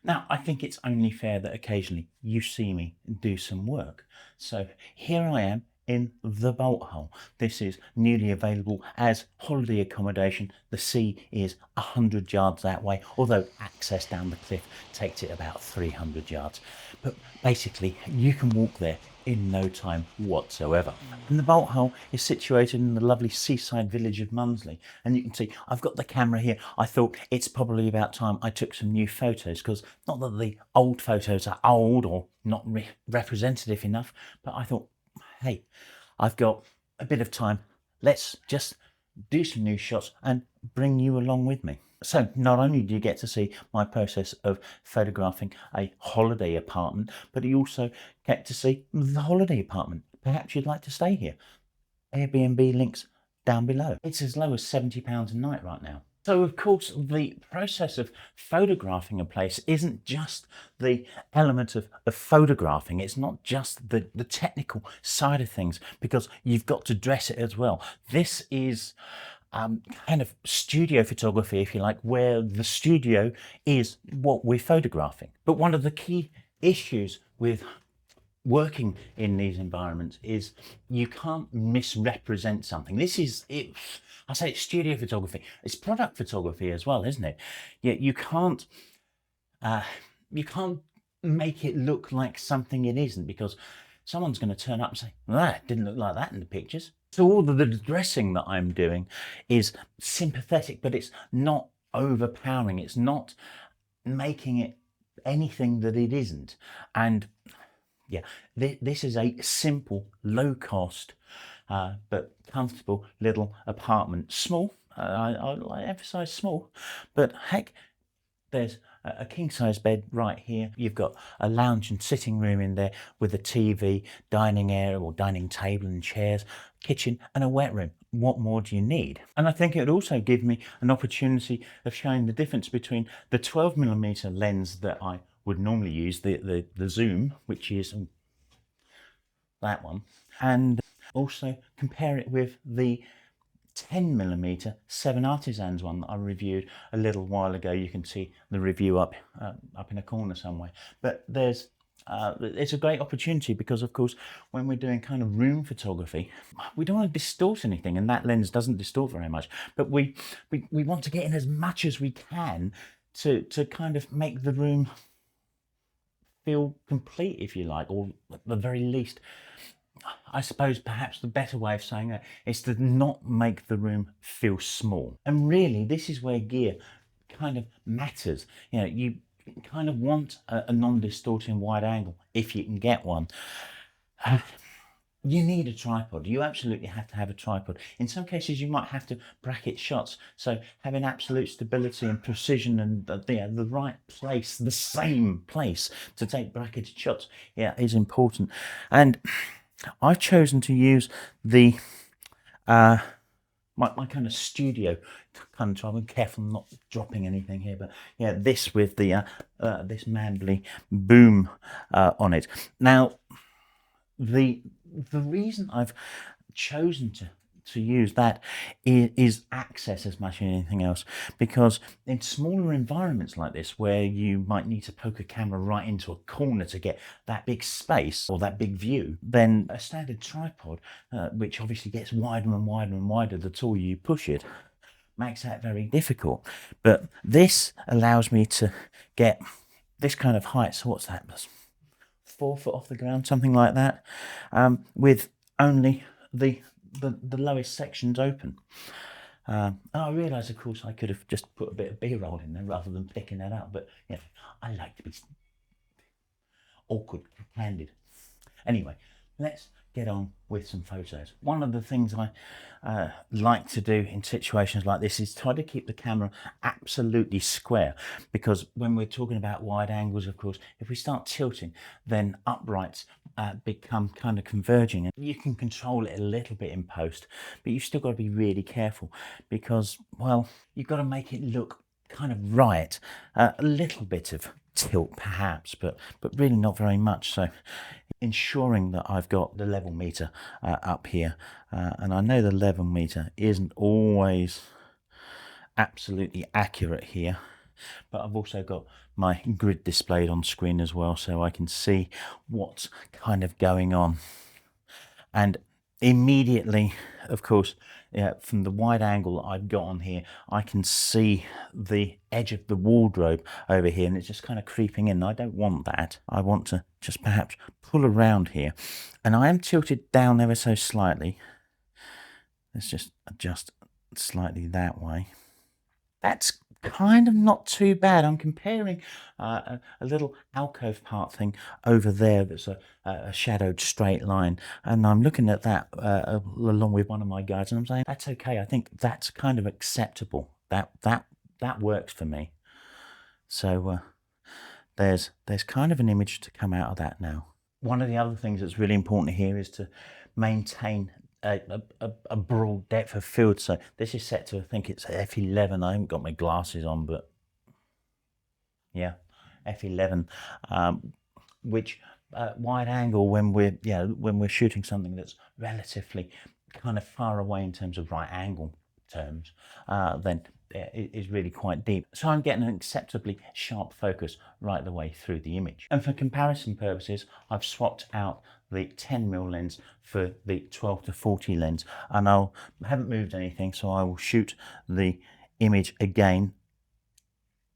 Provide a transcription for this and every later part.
Now, I think it's only fair that occasionally you see me do some work. So here I am in the bolt hole. This is newly available as holiday accommodation. The sea is 100 yards that way, although access down the cliff takes it about 300 yards. But basically, you can walk there in no time whatsoever. And the bolt hole is situated in the lovely seaside village of Mundesley. And you can see I've got the camera here. I thought it's probably about time I took some new photos, because not that the old photos are old or not representative enough, but I thought, hey, I've got a bit of time. Let's just do some new shots and bring you along with me. So not only do you get to see my process of photographing a holiday apartment, but you also get to see the holiday apartment. Perhaps you'd like to stay here. Airbnb links down below. It's as low as £70 a night right now. So of course the process of photographing a place isn't just the element of photographing. It's not just the technical side of things, because you've got to dress it as well. This is kind of studio photography, if you like, where the studio is what we're photographing. But one of the key issues with working in these environments is you can't misrepresent something. This is it. I say it's studio photography. It's product photography as well, isn't it? Yet you can't make it look like something it isn't, because someone's going to turn up and say, well, that didn't look like that in the pictures. So all of the dressing that I'm doing is sympathetic, but it's not overpowering. It's not making it anything that it isn't. And yeah, this is a simple, low cost, but comfortable little apartment. Small, I emphasize small, but heck, there's a king size bed right here. You've got a lounge and sitting room in there with a TV, dining area or dining table and chairs, kitchen and a wet room. What more do you need? And I think it would also give me an opportunity of showing the difference between the 12mm lens that I would normally use, the zoom, which is that one, and also compare it with the 10mm 7 Artisans one that I reviewed a little while ago. You can see the review up in a corner somewhere. But there's it's a great opportunity, because of course when we're doing kind of room photography, we don't want to distort anything, and that lens doesn't distort very much, but we want to get in as much as we can to kind of make the room feel complete, if you like, or at the very least, I suppose perhaps the better way of saying that is to not make the room feel small. And really, this is where gear kind of matters. You know, you kind of want a non-distorting wide angle if you can get one. You need a tripod. You absolutely have to have a tripod. In some cases, you might have to bracket shots. So having absolute stability and precision and the right place, the same place to take bracketed shots, yeah, is important. And I've chosen to use the my kind of studio kind of job. I'm careful not dropping anything here, but yeah, this with the this Mundesley boom on it. Now, the reason I've chosen to use that is access as much as anything else, because in smaller environments like this, where you might need to poke a camera right into a corner to get that big space or that big view, then a standard tripod, which obviously gets wider and wider and wider the taller you push it, makes that very difficult. But this allows me to get this kind of height. So what's that? 4 foot off the ground, something like that, with only the lowest sections open. And I realise, of course, I could have just put a bit of B-roll in there rather than picking that up, but yeah, I like to be awkward, candid. Anyway, let's get on with some photos. One of the things I like to do in situations like this is try to keep the camera absolutely square, because when we're talking about wide angles, of course, if we start tilting, then uprights become kind of converging, and you can control it a little bit in post, but you've still got to be really careful, because, well, you've got to make it look kind of right. A little bit of tilt perhaps, but really not very much. So ensuring that I've got the level meter up here, and I know the level meter isn't always absolutely accurate here, but I've also got my grid displayed on screen as well, so I can see what's kind of going on. And immediately, of course, yeah, from the wide angle that I've got on here, I can see the edge of the wardrobe over here, and it's just kind of creeping in. I don't want that. I want to just perhaps pull around here, and I am tilted down ever so slightly. Let's just adjust slightly that way. That's kind of not too bad. I'm comparing a little alcove part thing over there that's a shadowed straight line, and I'm looking at that along with one of my guides, and I'm saying that's okay. I think that's kind of acceptable. That works for me. So there's kind of an image to come out of that now. One of the other things that's really important here is to maintain a broad depth of field. So this is set to, I think it's f11. I haven't got my glasses on, but yeah, f11, which wide angle when we're shooting something that's relatively kind of far away in terms of right angle terms, then it is really quite deep. So I'm getting an acceptably sharp focus right the way through the image. And for comparison purposes, I've swapped out the 10mm lens for the 12-40 lens, and I haven't moved anything, so I will shoot the image again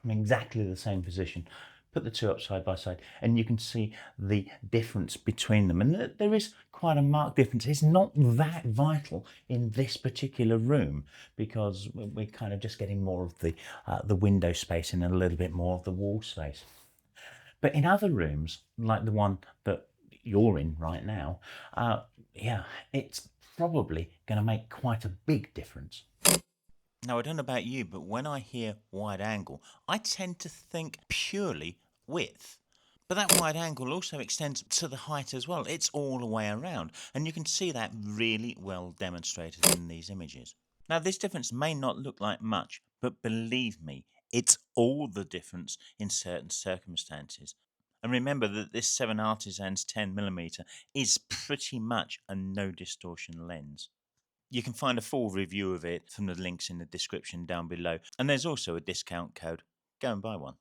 from exactly the same position. Put the two up side by side, and you can see the difference between them. And there is quite a marked difference. It's not that vital in this particular room because we're kind of just getting more of the window space and a little bit more of the wall space. But in other rooms, like the one that you're in right now, yeah, it's probably going to make quite a big difference. Now, I don't know about you, but when I hear wide angle, I tend to think purely width. But that wide angle also extends to the height as well. It's all the way around, and you can see that really well demonstrated in these images. Now, this difference may not look like much, but believe me, it's all the difference in certain circumstances. And remember that this 7 Artisans 10mm is pretty much a no distortion lens. You can find a full review of it from the links in the description down below. And there's also a discount code. Go and buy one.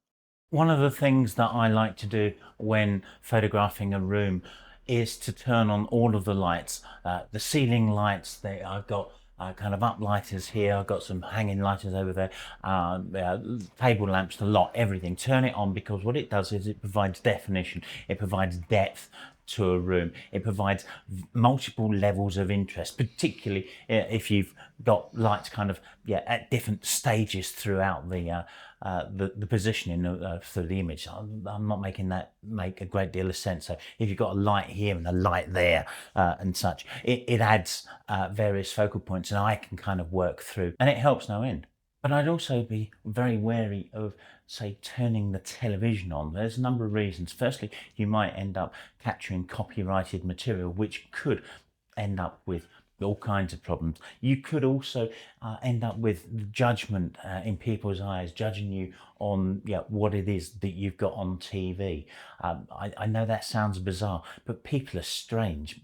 One of the things that I like to do when photographing a room is to turn on all of the lights. The ceiling lights, I've got kind of uplighters here. I've got some hanging lighters over there, table lamps, the lot, everything. Turn it on because what it does is it provides definition. It provides depth to a room. It provides multiple levels of interest, particularly if you've got lights kind of at different stages throughout the positioning for the image. I'm not making that make a great deal of sense. So if you've got a light here and a light there and such, it adds various focal points, and I can kind of work through, and it helps no end. But I'd also be very wary of, say, turning the television on. There's a number of reasons. Firstly, you might end up capturing copyrighted material, which could end up with all kinds of problems. You could also end up with judgment in people's eyes, judging you on what it is that you've got on TV. I know that sounds bizarre, but people are strange.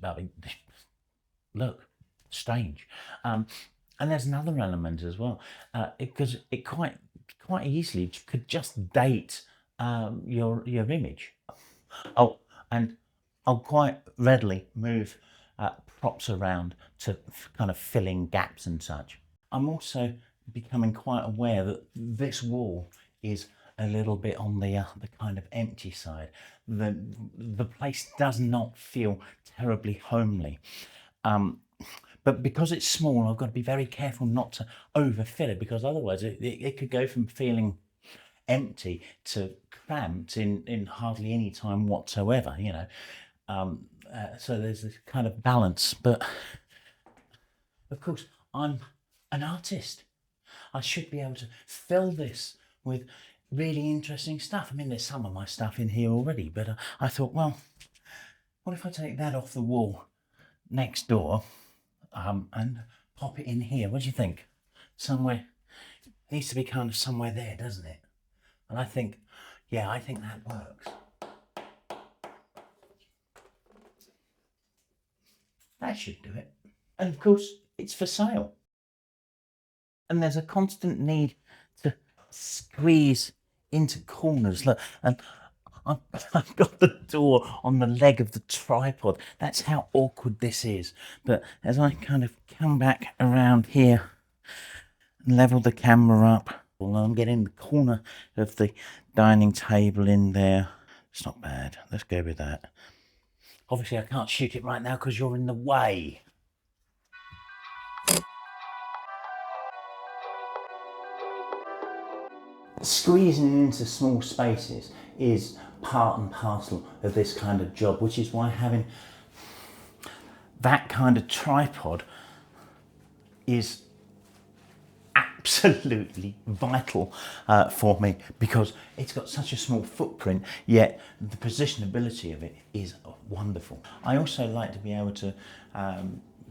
Look, strange. And there's another element as well, because it quite easily could just date your image. Oh, and I'll quite readily move props around to kind of fill in gaps and such. I'm also becoming quite aware that this wall is a little bit on the kind of empty side. The place does not feel terribly homely. But because it's small, I've got to be very careful not to overfill it, because otherwise it could go from feeling empty to cramped in hardly any time whatsoever, so there's this kind of balance. But of course, I'm an artist. I should be able to fill this with really interesting stuff. I mean, there's some of my stuff in here already, but I thought, well, what if I take that off the wall next door and pop it in here? What do you think? Somewhere, it needs to be kind of somewhere there, doesn't it? And I think that works. That should do it. And of course, it's for sale. And there's a constant need to squeeze into corners. Look, and I've got the door on the leg of the tripod. That's how awkward this is. But as I kind of come back around here and level the camera up, well, I'm getting the corner of the dining table in there. It's not bad. Let's go with that. Obviously, I can't shoot it right now because you're in the way. Squeezing into small spaces is part and parcel of this kind of job, which is why having that kind of tripod is absolutely vital for me, because it's got such a small footprint, yet the positionability of it is wonderful. I also like to be able to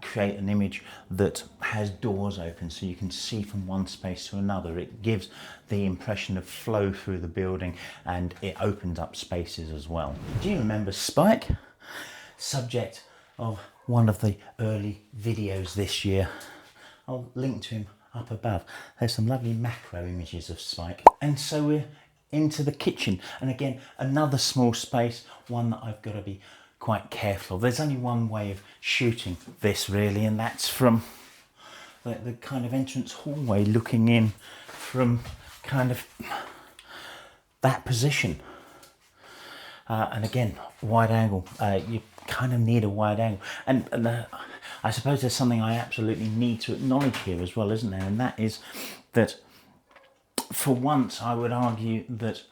create an image that has doors open so you can see from one space to another. It gives the impression of flow through the building, and it opens up spaces as well. Do you remember Spike? Subject of one of the early videos this year. I'll link to him up above. There's some lovely macro images of Spike. And so we're into the kitchen, and again another small space, one that I've got to be quite careful of. There's only one way of shooting this really, and that's from the kind of entrance hallway, looking in from kind of that position. And again, wide angle. You kind of need a wide angle, and I suppose there's something I absolutely need to acknowledge here as well, isn't there? And that is that for once I would argue that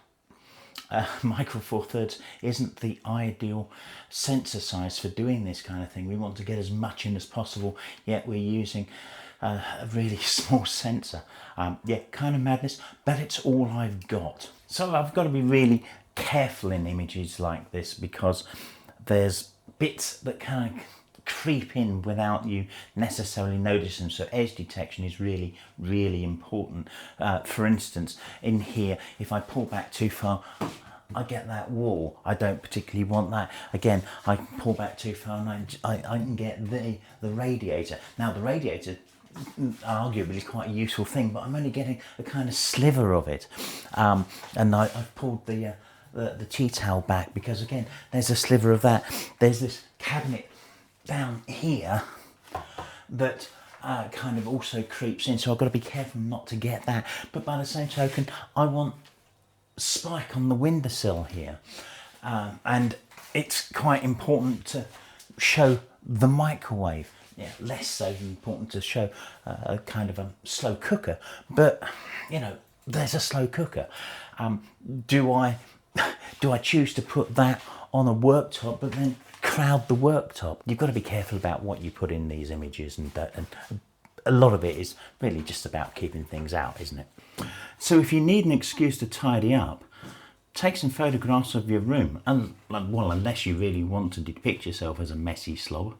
Micro Four Thirds isn't the ideal sensor size for doing this kind of thing. We want to get as much in as possible, yet we're using a really small sensor. Yeah, kind of madness, but it's all I've got. So I've got to be really careful in images like this, because there's bits that kind of creep in without you necessarily noticing. So edge detection is really, really important. For instance, in here, if I pull back too far, I get that wall. I don't particularly want that. Again, I pull back too far and I can get the radiator. Now the radiator, arguably quite a useful thing, but I'm only getting a kind of sliver of it. And I've pulled the tea towel back because again, there's a sliver of that. There's this cabinet down here that kind of also creeps in, so I've got to be careful not to get that. But by the same token, I want Spike on the windowsill here, and it's quite important to show the microwave. Yeah, less so important to show a kind of a slow cooker, but you know, there's a slow cooker. Do I choose to put that on a worktop but then crowd the worktop? You've got to be careful about what you put in these images, and a lot of it is really just about keeping things out, isn't it? So if you need an excuse to tidy up, take some photographs of your room, and well, unless you really want to depict yourself as a messy slob.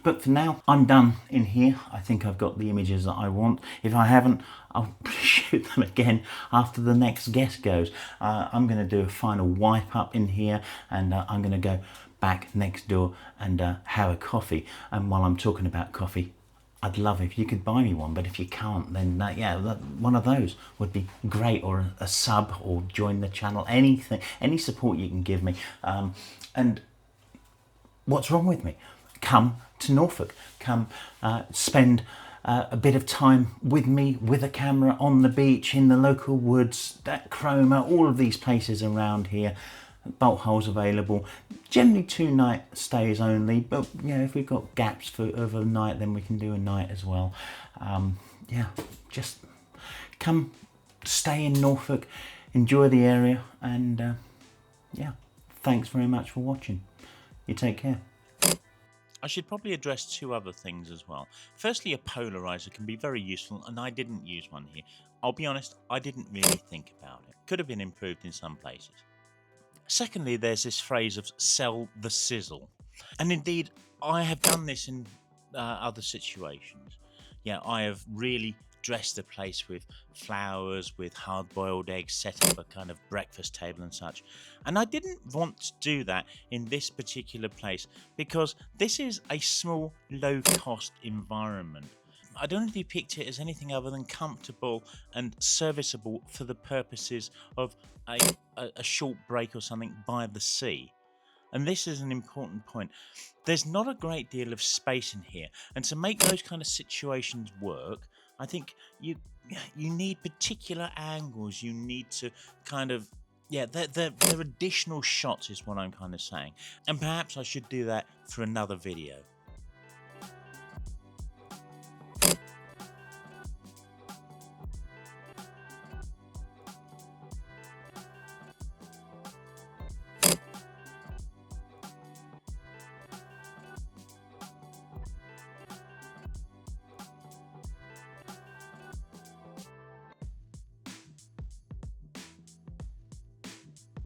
But for now, I'm done in here. I think I've got the images that I want. If I haven't, I'll shoot them again after the next guest goes. I'm going to do a final wipe up in here, and I'm going to go back next door and have a coffee. And while I'm talking about coffee, I'd love if you could buy me one, but if you can't, then yeah, one of those would be great, or a sub, or join the channel, anything, any support you can give me. And what's wrong with me? Come to Norfolk, come spend a bit of time with me with a camera on the beach, in the local woods, that Chroma, all of these places around here. Bolt holes available, generally 2-night stays only, but you know, if we've got gaps of a night, then we can do a night as well. Yeah, just come stay in Norfolk, enjoy the area, and yeah, thanks very much for watching. You take care. I should probably address two other things as well. Firstly, a polarizer can be very useful, and I didn't use one here. I'll be honest, I didn't really think about it. Could have been improved in some places. Secondly, there's this phrase of sell the sizzle. And indeed, I have done this in other situations. Yeah, I have really dressed a place with flowers, with hard-boiled eggs, set up a kind of breakfast table and such. And I didn't want to do that in this particular place, because this is a small, low-cost environment. I don't know if you picked it as anything other than comfortable and serviceable for the purposes of a short break or something by the sea. And this is an important point. There's not a great deal of space in here, and to make those kind of situations work, I think you need particular angles. You need to kind of, yeah, they're additional shots is what I'm kind of saying, and perhaps I should do that for another video.